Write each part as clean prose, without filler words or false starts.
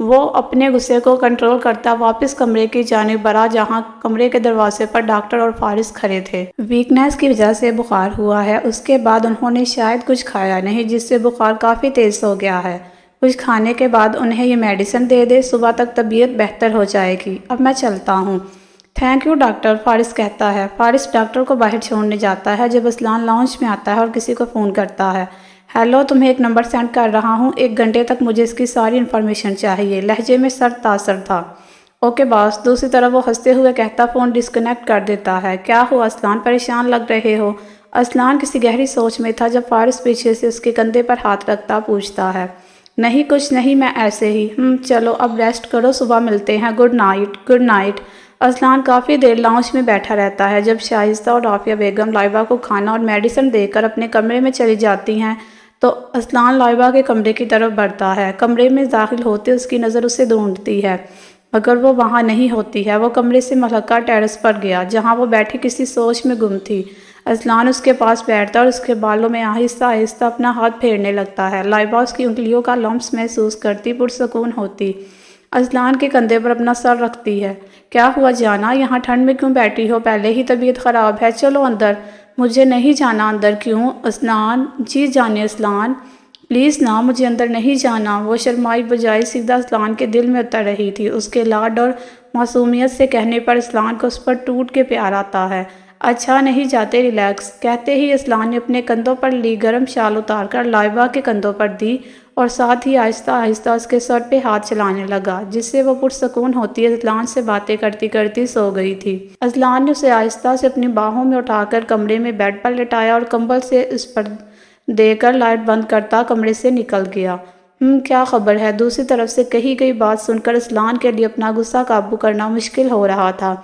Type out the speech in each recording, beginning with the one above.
وہ اپنے غصے کو کنٹرول کرتا واپس کمرے کی جانب بڑھا جہاں کمرے کے دروازے پر ڈاکٹر اور فارس کھڑے تھے۔ ویکنیس کی وجہ سے بخار ہوا ہے، اس کے بعد انہوں نے شاید کچھ کھایا نہیں جس سے بخار کافی تیز ہو گیا ہے۔ کچھ کھانے کے بعد انہیں یہ میڈیسن دے دے، صبح تک طبیعت بہتر ہو جائے گی۔ اب میں چلتا ہوں۔ تھینک یو ڈاکٹر، فارس کہتا ہے۔ فارس ڈاکٹر کو باہر چھوڑنے جاتا ہے جب اسلان لاؤنج میں آتا ہے اور کسی کو فون کرتا ہے۔ ہیلو، تمہیں ایک نمبر سینڈ کر رہا ہوں، 1 گھنٹے تک مجھے اس کی ساری انفارمیشن چاہیے۔ لہجے میں سر تاثر تھا۔ اوکے باس۔ دوسری طرف وہ ہنستے ہوئے کہتا فون ڈسکنیکٹ کر دیتا ہے۔ کیا ہوا اسلان، پریشان لگ رہے ہو؟ اسلان کسی گہری سوچ میں تھا جب فارس پیچھے سے اس کے کندھے پر ہاتھ رکھتا پوچھتا ہے۔ نہیں کچھ نہیں، میں ایسے ہی۔ چلو اب ریسٹ کرو، صبح ملتے ہیں۔ Good night. Good night. Aslan کافی دیر لاؤنج میں بیٹھا رہتا ہے۔ جب شائستہ اور رافیہ بیگم لائبہ کو کھانا اور میڈیسن دے کر اپنے کمرے میں چلی جاتی ہیں تو اسلان لائبہ کے کمرے کی طرف بڑھتا ہے۔ کمرے میں داخل ہوتے اس کی نظر اسے ڈھونڈتی ہے، مگر وہ وہاں نہیں ہوتی ہے۔ وہ کمرے سے ملحقہ ٹیرس پر گیا جہاں وہ بیٹھی کسی سوچ میں گم تھی۔ اسلان اس کے پاس بیٹھتا اور اس کے بالوں میں آہستہ آہستہ اپنا ہاتھ پھیرنے لگتا ہے۔ لائبہ اس کی انگلیوں کا لمس محسوس کرتی پرسکون ہوتی اسلان کے کندھے پر اپنا سر رکھتی ہے۔ کیا ہوا جانا، یہاں ٹھنڈ میں کیوں بیٹھی ہو؟ پہلے ہی طبیعت خراب ہے، چلو اندر۔ مجھے نہیں جانا اندر۔ کیوں؟ اسلان جی جانے اسلان پلیز نا، مجھے اندر نہیں جانا۔ وہ شرمائی بجائے سیدھا اسلان کے دل میں اتر رہی تھی۔ اس کے لاڈ اور معصومیت سے کہنے پر اسلان کو اس پر ٹوٹ کے پیار آتا ہے۔ اچھا نہیں جاتے، ریلیکس۔ کہتے ہی اسلان نے اپنے کندھوں پر لی گرم شال اتار کر لائبہ کے کندھوں پر دی اور ساتھ ہی آہستہ آہستہ اس کے سر پہ ہاتھ چلانے لگا جس سے وہ پرسکون ہوتی اسلان سے باتیں کرتی کرتی سو گئی تھی۔ اسلان نے اسے آہستہ سے اپنی باہوں میں اٹھا کر کمرے میں بیڈ پر لٹایا اور کمبل سے اس پر دے کر لائٹ بند کرتا کمرے سے نکل گیا۔ کیا خبر ہے؟ دوسری طرف سے کہی گئی بات سن کر اسلان کے لیے اپنا غصہ قابو کرنا مشکل ہو رہا تھا۔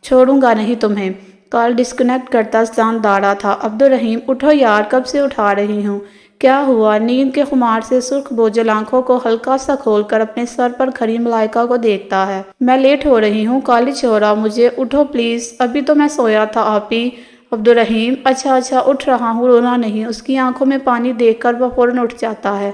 چھوڑوں گا نہیں تمہیں۔ کال ڈسکنیکٹ کرتا اسلان داڑا تھا۔ عبدالرحیم اٹھو یار، کب سے اٹھا رہی ہوں؟ کیا ہوا؟ نیند کے خمار سے سرخ بوجھل آنکھوں کو ہلکا سا کھول کر اپنے سر پر کھڑی ملائکہ کو دیکھتا ہے۔ میں لیٹ ہو رہی ہوں، کالج ہو رہا مجھے، اٹھو پلیز۔ ابھی تو میں سویا تھا آپی۔ عبدالرحیم اچھا اٹھ رہا ہوں، رونا نہیں۔ اس کی آنکھوں میں پانی دیکھ کر وہ فوراً اٹھ جاتا ہے۔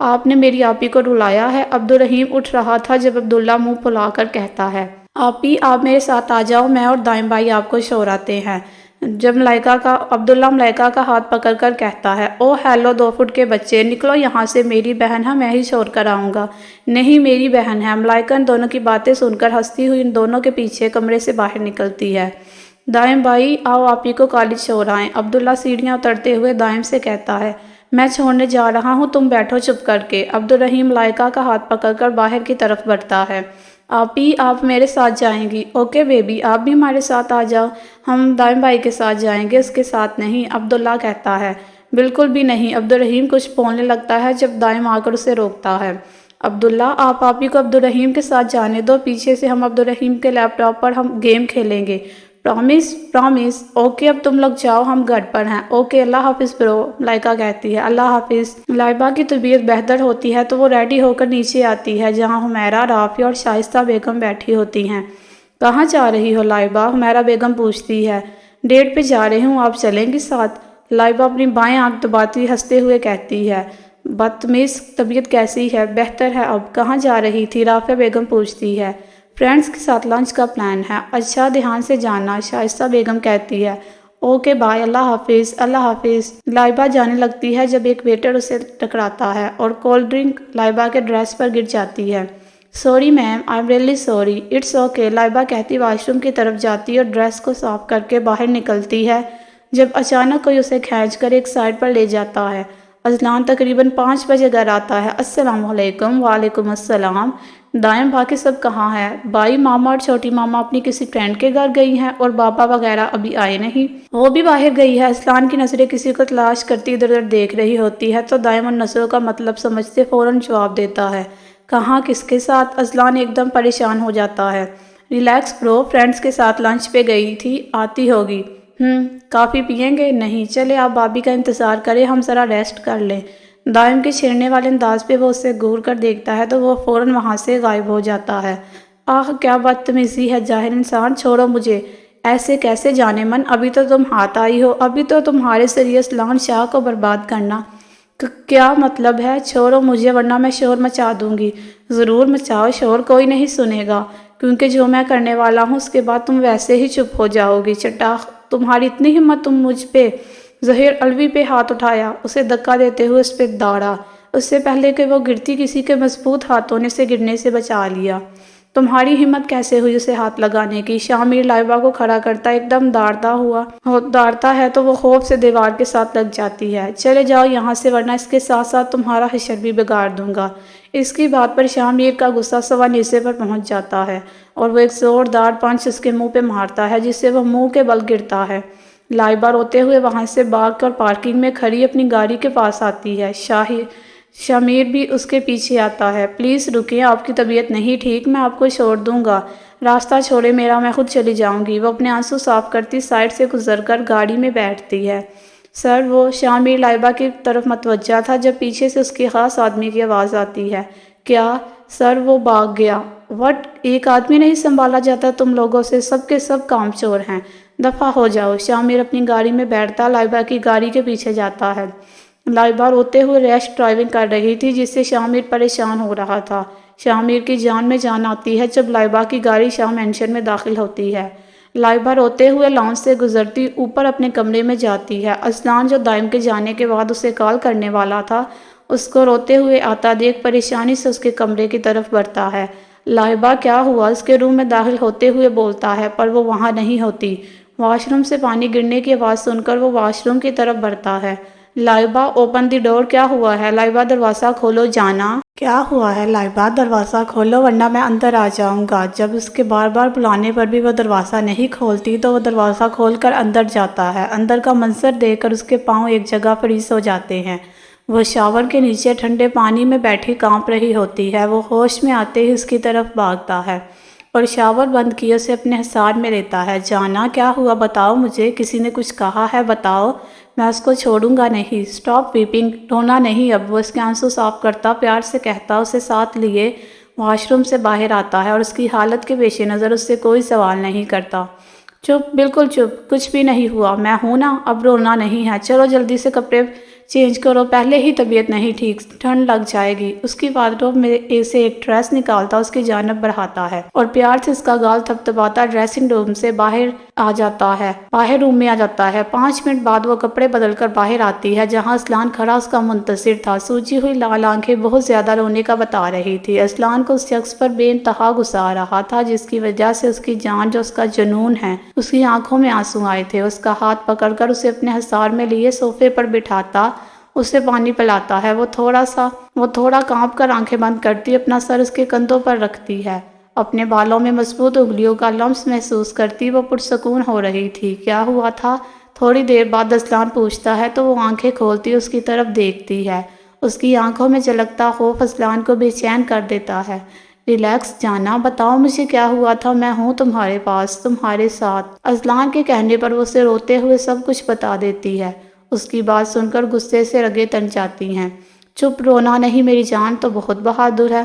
آپ نے میری آپی کو رلایا ہے؟ عبدالرحیم اٹھ رہا تھا جب عبداللہ منہ پھلا کر کہتا ہے، آپی آپ میرے ساتھ آ جاؤ، میں اور دائم بھائی آپ کو شوراتے ہیں۔ جب عبداللہ ملائکہ کا ہاتھ پکڑ کر کہتا ہے، او ہیلو 2 فٹ کے بچے، نکلو یہاں سے، میری بہن ہے، میں ہی شور کر آؤں گا۔ نہیں میری بہن ہے۔ ملائکہ ان دونوں کی باتیں سن کر ہنستی ہوئی ان دونوں کے پیچھے کمرے سے باہر نکلتی ہے۔ دائم بھائی آؤ آپی کو کالج چھوڑائیں۔ عبداللہ سیڑھیاں اترتے ہوئے دائم سے کہتا ہے، میں چھوڑنے جا رہا ہوں، تم بیٹھو چپ کر کے۔ عبدالرحیم ملائکہ کا ہاتھ پکڑ کر باہر کی طرف بڑھتا ہے۔ آپی آپ میرے ساتھ جائیں گی؟ اوکے بیبی، آپ بھی ہمارے ساتھ آ جاؤ، ہم دائم بھائی کے ساتھ جائیں گے، اس کے ساتھ نہیں۔ عبداللہ کہتا ہے، بالکل بھی نہیں۔ عبدالرحیم کچھ بولنے لگتا ہے جب دائم آ کر اسے روکتا ہے۔ عبداللہ آپ آپی کو عبدالرحیم کے ساتھ جانے دو، پیچھے سے ہم عبدالرحیم کے لیپ ٹاپ پر ہم گیم کھیلیں گے، پرامس پرامس۔ اوکے اب تم لوگ جاؤ، ہم گھر پر ہیں۔ اوکے اللہ حافظ برو، ملائکہ کہتی ہے۔ اللہ حافظ۔ لائبہ کی طبیعت بہتر ہوتی ہے تو وہ ریڈی ہو کر نیچے آتی ہے جہاں حمیرہ، رافیہ اور شائستہ بیگم بیٹھی ہوتی ہیں۔ کہاں جا رہی ہو لائبہ؟ حمیرہ بیگم پوچھتی ہے۔ ڈیٹ پہ جا رہی ہوں، آپ چلیں گی ساتھ؟ لائبہ اپنی بائیں آنکھ دباتی ہنستے ہوئے کہتی ہے۔ بدتمیز، طبیعت کیسی ہے؟ بہتر ہے اب۔ کہاں جا رہی تھی؟ رافیہ بیگم پوچھتی ہے۔ فرینڈز کے ساتھ لنچ کا پلان ہے۔ اچھا دھیان سے جانا، شائستہ بیگم کہتی ہے۔ اوکے بائے، اللہ حافظ۔ اللہ حافظ۔ لائبہ جانے لگتی ہے جب ایک ویٹر اسے ٹکراتا ہے اور کولڈ ڈرنک لائبہ کے ڈریس پر گر جاتی ہے۔ Sorry ma'am, I am really sorry. It's okay, Laiba کہتی واش روم کی طرف جاتی اور ڈریس کو صاف کر کے باہر نکلتی ہے جب اچانک کوئی اسے کھینچ کر ایک سائڈ پر لے جاتا ہے۔ اسلان تقریباً 5 بجے گھر آتا ہے۔ السلام علیکم۔ وعلیکم السلام۔ دائم باقی سب کہاں ہے؟ بھائی ماما اور چھوٹی ماما اپنی کسی فرینڈ کے گھر گئی ہیں اور بابا وغیرہ ابھی آئے نہیں۔ وہ بھی باہر گئی ہے۔ اسلان کی نظریں کسی کو تلاش کرتی ادھر ادھر دیکھ رہی ہوتی ہے تو دائم ان نظروں کا مطلب سمجھتے فوراً جواب دیتا ہے، کہاں، کس کے ساتھ؟ اسلان ایک دم پریشان ہو جاتا ہے۔ ریلیکس برو، فرینڈز کے ساتھ لنچ پہ گئی تھی، آتی ہوگی۔ کافی پئیں گے؟ نہیں، چلے آپ بابی کا انتظار کریں، ہم ذرا ریسٹ کر لیں۔ دائم کے چھیڑنے والے انداز پہ وہ اسے گور کر دیکھتا ہے تو وہ فوراً وہاں سے غائب ہو جاتا ہے۔ آہ کیا بدتمیزی ہے، جاہل انسان، چھوڑو مجھے۔ ایسے کیسے جانے من، ابھی تو تم ہاتھ آئی ہو، ابھی تو تمہارے ذریعے اسلان شاہ کو برباد کرنا۔ کیا مطلب ہے؟ چھوڑو مجھے ورنہ میں شور مچا دوں گی۔ ضرور مچاؤ شور، کوئی نہیں سنے گا، کیونکہ جو میں کرنے والا ہوں اس کے بعد تم ویسے ہی چپ ہو جاؤ گی۔ چٹاخ، تمہاری اتنی ہمت، تم مجھ پہ۔ ظہیر علوی پہ ہاتھ اٹھایا، اسے دھکا دیتے ہوئے اس پہ داڑا، اس سے پہلے کہ وہ گرتی کسی کے مضبوط ہاتھوں نے اسے گرنے سے بچا لیا۔ تمہاری ہمت کیسے ہوئی اسے ہاتھ لگانے کی؟ شاہ میر لائبہ کو کھڑا کرتا ایک دم داڑتا ہے تو وہ خوف سے دیوار کے ساتھ لگ جاتی ہے۔ چلے جاؤ یہاں سے، ورنہ اس کے ساتھ ساتھ تمہارا حشر بھی بگاڑ دوں گا۔ اس کی بات پر شاہ میر کا غصہ سوا نیزے پر پہنچ جاتا ہے اور وہ ایک زوردار پنچ اس کے منہ پہ مارتا ہے، جس سے وہ منہ کے بل گرتا ہے۔ لائبہ روتے ہوئے وہاں سے بھاگ کر پارکنگ میں کھڑی اپنی گاڑی کے پاس آتی ہے۔ شاہ میر بھی اس کے پیچھے آتا ہے۔ پلیز رکیں، آپ کی طبیعت نہیں ٹھیک، میں آپ کو چھوڑ دوں گا۔ راستہ چھوڑے میرا، میں خود چلی جاؤں گی۔ وہ اپنے آنسو صاف کرتی سائڈ سے گزر کر گاڑی میں بیٹھتی ہے۔ سر، وہ شاہ میر لائبہ کی طرف متوجہ تھا جب پیچھے سے اس کے خاص آدمی کی آواز آتی ہے۔ کیا؟ سر، وہ بھاگ گیا۔ وٹ؟ ایک آدمی نہیں سنبھالا جاتا تم لوگوں سے؟ سب کے سب کام چور ہیں، دفعہ ہو جاؤ۔ شاہ میر اپنی گاڑی میں بیٹھتا لائبہ کی گاڑی کے پیچھے جاتا ہے۔ لائبہ روتے ہوئے ریش ڈرائیونگ کر رہی تھی، جس سے شاہ میر پریشان ہو رہا تھا۔ شاہ میر کی جان میں جان آتی ہے جب لائبہ کی گاڑی شاہ مینشن میں داخل ہوتی ہے۔ لائبہ روتے ہوئے لانچ سے گزرتی اوپر اپنے کمرے میں جاتی ہے۔ اسلان، جو دائم کے جانے کے بعد اسے کال کرنے والا تھا، اس کو روتے ہوئے آتا دیکھ پریشانی سے اس کے کمرے کی طرف بڑھتا ہے۔ لائبہ، کیا ہوا؟ اس کے روم میں داخل ہوتے ہوئے بولتا ہے، پر وہ وہاں نہیں ہوتی۔ واش روم سے پانی گرنے کی آواز سن کر وہ واش روم کی طرف بڑھتا ہے۔ لائبہ، اوپن دی ڈور، کیا ہوا ہے؟ لائبہ، دروازہ کھولو جانا۔ کیا ہوا ہے لائبہ؟ دروازہ کھولو ورنہ میں اندر آ جاؤں گا۔ جب اس کے بار بار بلانے پر بھی وہ دروازہ نہیں کھولتی تو وہ دروازہ کھول کر اندر جاتا ہے۔ اندر کا منظر دیکھ کر اس کے پاؤں ایک جگہ فریز ہو جاتے ہیں۔ وہ شاور کے نیچے ٹھنڈے پانی میں بیٹھی کانپ رہی ہوتی ہے۔ وہ ہوش میں آتے ہی اس کی طرف بھاگتا ہے اور شاور بند کیے اسے اپنے حصار میں لیتا ہے۔ جانا، کیا ہوا؟ بتاؤ مجھے، کسی نے کچھ کہا ہے؟ بتاؤ، میں اس کو چھوڑوں گا نہیں۔ اسٹاپ ویپنگ، رونا نہیں اب۔ وہ اس کے آنسو صاف کرتا پیار سے کہتا، اسے ساتھ لیے واش روم سے باہر آتا ہے اور اس کی حالت کے پیش نظر اس سے کوئی سوال نہیں کرتا۔ چپ، بالکل چپ، کچھ بھی نہیں ہوا، میں ہوں نا، اب رونا نہیں ہے۔ چلو جلدی سے کپڑے چینج کرو، پہلے ہی طبیعت نہیں ٹھیک، ٹھنڈ لگ جائے گی۔ اس کی وارڈروب میں سے ایک ڈریس نکالتا اس کی جانب بڑھاتا ہے اور پیار سے اس کا گال تھپتھپاتا ڈریسنگ روم سے باہر روم میں آ جاتا ہے۔ 5 منٹ بعد وہ کپڑے بدل کر باہر آتی ہے، جہاں اسلان کھڑا اس کا منتظر تھا۔ سوجی ہوئی لال آنکھیں بہت زیادہ رونے کا بتا رہی تھی۔ اسلان کو اس شخص پر بے انتہا غصہ آ رہا تھا، جس کی وجہ سے اس کی جان، جو اس کا جنون ہے، اس کی آنکھوں میں آنسو آئے تھے۔ اس کا ہاتھ پکڑ کر اسے اپنے حصار میں لیے صوفے پر بٹھاتا اسے پانی پلاتا ہے۔ وہ تھوڑا کانپ کر آنکھیں بند کرتی اپنا سر اس کے کندھوں پر رکھتی ہے۔ اپنے بالوں میں مضبوط انگلیوں کا لمس محسوس کرتی وہ پرسکون ہو رہی تھی۔ کیا ہوا تھا؟ تھوڑی دیر بعد اسلان پوچھتا ہے تو وہ آنکھیں کھولتی اس کی طرف دیکھتی ہے۔ اس کی آنکھوں میں جھلکتا خوف اسلان کو بے چین کر دیتا ہے۔ ریلیکس جانا، بتاؤ مجھے کیا ہوا تھا، میں ہوں تمہارے پاس، تمہارے ساتھ۔ اسلان کے کہنے پر وہ اسے روتے ہوئے سب کچھ بتا دیتی ہے۔ اس کی بات سن کر غصے سے رگیں تن جاتی ہیں۔ چپ، رونا نہیں میری جان تو بہت بہادر ہے۔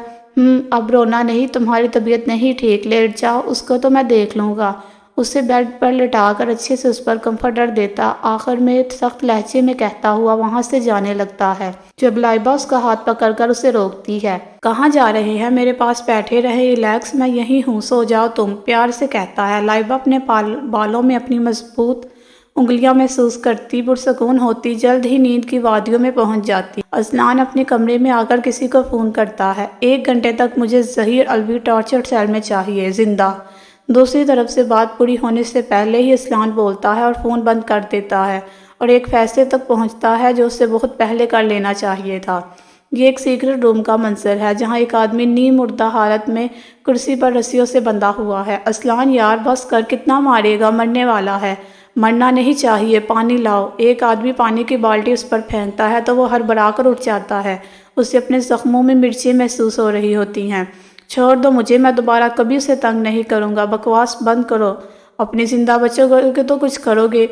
اب رونا نہیں، تمہاری طبیعت نہیں ٹھیک، لیٹ جاؤ، اس کو تو میں دیکھ لوں گا۔ اسے بیڈ پر لٹا کر اچھے سے اس پر کمفرٹر دیتا، آخر میں سخت لہجے میں کہتا ہوا وہاں سے جانے لگتا ہے، جب لائبہ اس کا ہاتھ پکڑ کر اسے روکتی ہے۔ کہاں جا رہے ہیں؟ میرے پاس بیٹھے رہے، ریلیکس، میں یہیں ہوں، سو جاؤ تم، پیار سے کہتا ہے۔ لائبہ اپنے بالوں میں اپنی مضبوط انگلیاں محسوس کرتی پرسکون ہوتی جلد ہی نیند کی وادیوں میں پہنچ جاتی۔ اسلان اپنے کمرے میں آ کر کسی کو فون کرتا ہے۔ 1 گھنٹے تک مجھے ظہیر علوی ٹارچر سیل میں چاہیے، زندہ۔ دوسری طرف سے بات پوری ہونے سے پہلے ہی اسلان بولتا ہے اور فون بند کر دیتا ہے اور ایک فیصلے تک پہنچتا ہے جو اسے بہت پہلے کر لینا چاہیے تھا۔ یہ ایک سیکرٹ روم کا منظر ہے جہاں ایک آدمی نیم مردہ حالت میں کرسی پر رسیوں سے بندھا ہوا ہے۔ اسلان، یار بس کر، کتنا مارے گا، مرنے والا ہے۔ مرنا نہیں چاہیے، پانی لاؤ۔ ایک آدمی پانی کی بالٹی اس پر پھینکتا ہے تو وہ ہڑبڑا کر اٹھ جاتا ہے، اسے اپنے زخموں میں مرچیں محسوس ہو رہی ہوتی ہیں۔ چھوڑ دو مجھے، میں دوبارہ کبھی اسے تنگ نہیں کروں گا، بکواس بند کرو، اپنے زندہ بچوں کے تو کچھ کرو گے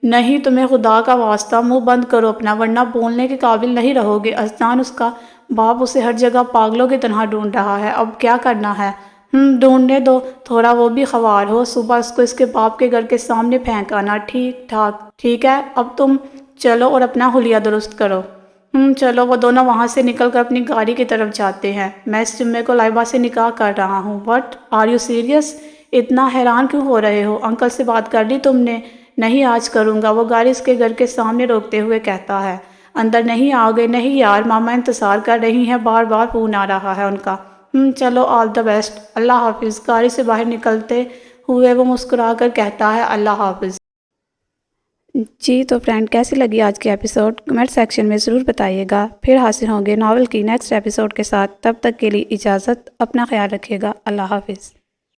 نہیں، تمہیں خدا کا واسطہ منہ بند کرو اپنا، ورنہ بولنے کے قابل نہیں رہو گے۔ اسلان، اس کا باپ اسے ہر جگہ پاگلوں کی طرح ڈھونڈ رہا ہے، اب کیا کرنا ہے؟ ڈھونڈنے دو، تھوڑا وہ بھی خوار ہو، صبح اس کو اس کے باپ کے گھر کے سامنے پھینک آنا، ٹھیک ہے؟ اب تم چلو اور اپنا حلیہ درست کرو۔ چلو وہ دونوں وہاں سے نکل کر اپنی گاڑی کی طرف جاتے ہیں۔ میں اس جمعے کو لائبہ سے نکاح کر رہا ہوں۔ What are you serious? اتنا حیران کیوں ہو رہے ہو؟ انکل سے بات کر لی تم نے؟ نہیں آج کروں گا، وہ گاڑی اس کے گھر کے سامنے روکتے ہوئے کہتا ہے۔ اندر نہیں آؤ گے؟ نہیں یار، ماما انتظار کر رہی ہیں، بار بار فون آ رہا ہے ان کا۔ چلو آل دا بیسٹ، اللہ حافظ۔ گاڑی سے باہر نکلتے ہوئے وہ مسکرا کر کہتا ہے اللہ حافظ۔ جی تو فرینڈ، کیسی لگی آج کی ایپیسوڈ؟ کمنٹ سیکشن میں ضرور بتائیے گا۔ پھر حاصل ہوں گے ناول کی نیکسٹ ایپیسوڈ کے ساتھ۔ تب تک کے لیے اجازت، اپنا خیال رکھیے گا۔ اللہ حافظ۔